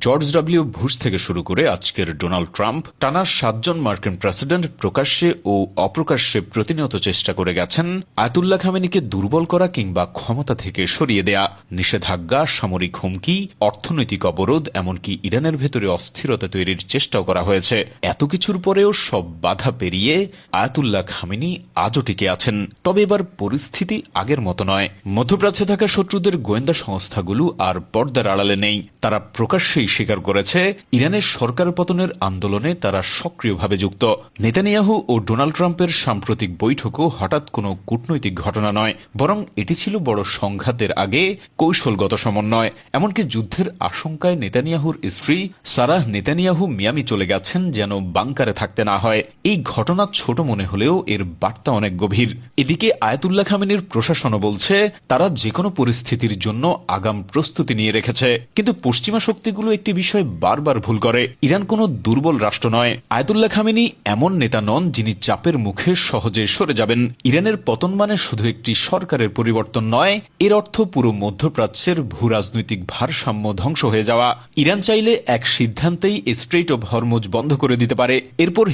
George W Bush থেকে শুরু করে আজকের ডোনাল্ড ট্রাম্প টানা 7 জন মার্কিন প্রেসিডেন্ট প্রকাশ্যে ও অপ্রকাশ্যে প্রতিনিয়ত চেষ্টা করে গেছেন আয়াতুল্লাহ খামেনিকে দুর্বল করা কিংবা ক্ষমতা থেকে সরিয়ে দেয়া। নিষেধাজ্ঞা, সামরিক হুমকি, অর্থনৈতিক অবরোধ, এমনকি ইরানের ভেতরে অস্থিরতা তৈরির চেষ্টাও করা হয়েছে। এত কিছুর পরেও সব বাধা পেরিয়ে আয়াতুল্লাহ খামেনি আজও টিকে আছেন। তবে এবার পরিস্থিতি আগের মতো নয়। মধ্যপ্রাচ্যে থাকা শত্রুদের গোয়েন্দা সংস্থাগুলো আর পর্দার আড়ালে নেই। তারা প্রকাশ্যেই স্বীকার করেছে ইরানের সরকার পতনের আন্দোলনে তারা সক্রিয়ভাবে যুক্ত। নেতানিয়াহু ও ডোনাল্ড ট্রাম্পের সাম্প্রতিক বৈঠকও হঠাৎ কোনো কূটনৈতিক ঘটনা নয়, বরং এটি ছিল বড় সংঘাতের আগে কৌশলগত সমন্বয়। এমনকি যুদ্ধের আশঙ্কায় নেতানিয়াহুর স্ত্রী সারাহ নেতানিয়াহু মিয়ামি চলে গেছেন যেন বাংকারে থাকতে না হয়। এই ঘটনা ছোট মনে হলেও এর বার্তা অনেক গভীর। এদিকে আয়াতুল্লাহ খামেনির প্রশাসনও বলছে তারা যেকোনো পরিস্থিতির জন্য আগাম প্রস্তুতি নিয়ে রেখেছে। কিন্তু পশ্চিমা শক্তিগুলো একটি বিষয় বারবার ভুল করে। ইরান কোনো দুর্বল রাষ্ট্র নয়। আয়াতুল্লাহ খামেনি এমন নেতা নন যিনি চাপের মুখে সহজে সরে যাবেন। ইরানের পতন মানে শুধু একটি সরকারের পরিবর্তন নয়, এর অর্থ পুরো মধ্যপ্রাচ্যের ভূ রাজনৈতিক ভারসাম্য ধ্বংস হয়ে যাওয়া। ইরান চাইলে এক সিদ্ধান্তেই স্ট্রেইট অব হরমুজ বন্ধ করে দিতে পারে। এরপর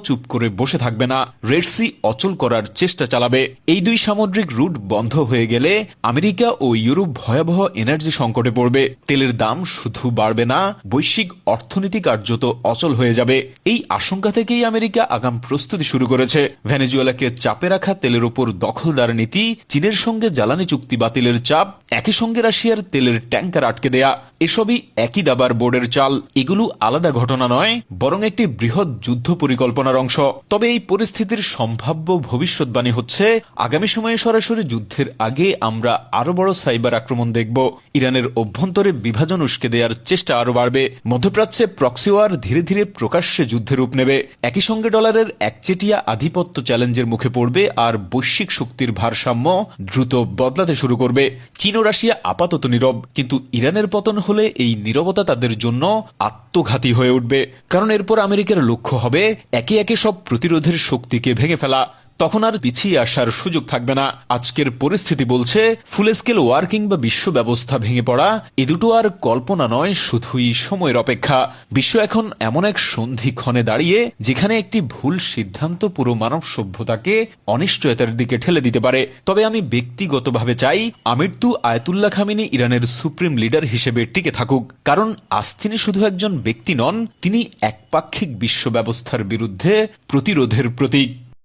চুপ করে বসে থাকবে না, রেড সি অচল করার চেষ্টা চালাবে। এই দুই সামুদ্রিক রুট বন্ধ হয়ে গেলে আমেরিকা ও ইউরোপ ভয়াবহ এনার্জি সংকটে পড়বে। তেলের দাম শুধু বাড়বে না, বৈশ্বিক অর্থনীতি কার্যত অচল হয়ে যাবে। এই আশঙ্কা থেকেই আমেরিকা আগাম প্রস্তুতি শুরু করেছে। ভেনেজুয়েলাকে চাপে রাখা তেলের ওপর দখলদার নীতি, চীনের সঙ্গে জ্বালানি চুক্তি বাতিলের চাপ, একই সঙ্গে রাশিয়ার তেলের ট্যাঙ্কার আটকে দেয়া, এসবই একই দাবার বোর্ডের চাল। এগুলো আলাদা ঘটনা নয়, বরং একটি বৃহৎ যুদ্ধ পরিকল্পনার অংশ। তবে এই পরিস্থিতির সম্ভাব্য ভবিষ্যৎবাণী হচ্ছে আগামী সময়ে সরাসরি যুদ্ধের আগে আমরা আরো বড় সাইবার আক্রমণ দেখব। ইরানের অভ্যন্তরে বিভাজন উস্কে দেওয়ার চেষ্টা আরো বাড়বে। মধ্যপ্রাচ্যে প্রক্সি ওয়ার ধীরে ধীরে প্রকাশ্যে যুদ্ধের রূপ নেবে। একই সঙ্গে ডলারের একচেটিয়া আধিপত্য চ্যালেঞ্জের মুখে পড়বে আর বৈশ্বিক শক্তির ভারসাম্য দ্রুত বদলাতে শুরু করবে। চীন ও রাশিয়া আপাতত নীরব, কিন্তু ইরানের পতন হলে এই নীরবতা তাদের জন্য আত্মঘাতী হয়ে উঠবে। কারণ এরপর আমেরিকার লক্ষ্য হবে একে একে সব প্রতিরোধের শক্তিকে ভেঙে ফেলা। তখন আর পিছিয়ে আসার সুযোগ থাকবে না। আজকের পরিস্থিতি বলছে ফুল স্কেল ওয়ার কিংবা বিশ্ব ব্যবস্থা ভেঙে পড়া, এ দুটো আর কল্পনা নয়, শুধুই সময়ের অপেক্ষা। বিশ্ব এখন এমন এক সন্ধিক্ষণে দাঁড়িয়ে যেখানে একটি ভুল সিদ্ধান্ত পুরো মানব সভ্যতাকে অনিশ্চয়তার দিকে ঠেলে দিতে পারে। তবে আমি ব্যক্তিগতভাবে চাই আমৃত্যু আয়াতুল্লাহ খামেনি ইরানের সুপ্রিম লিডার হিসেবে টিকে থাকুক। কারণ আজ তিনি শুধু একজন ব্যক্তি নন, তিনি একপাক্ষিক বিশ্ব ব্যবস্থার বিরুদ্ধে প্রতিরোধের প্রতীক।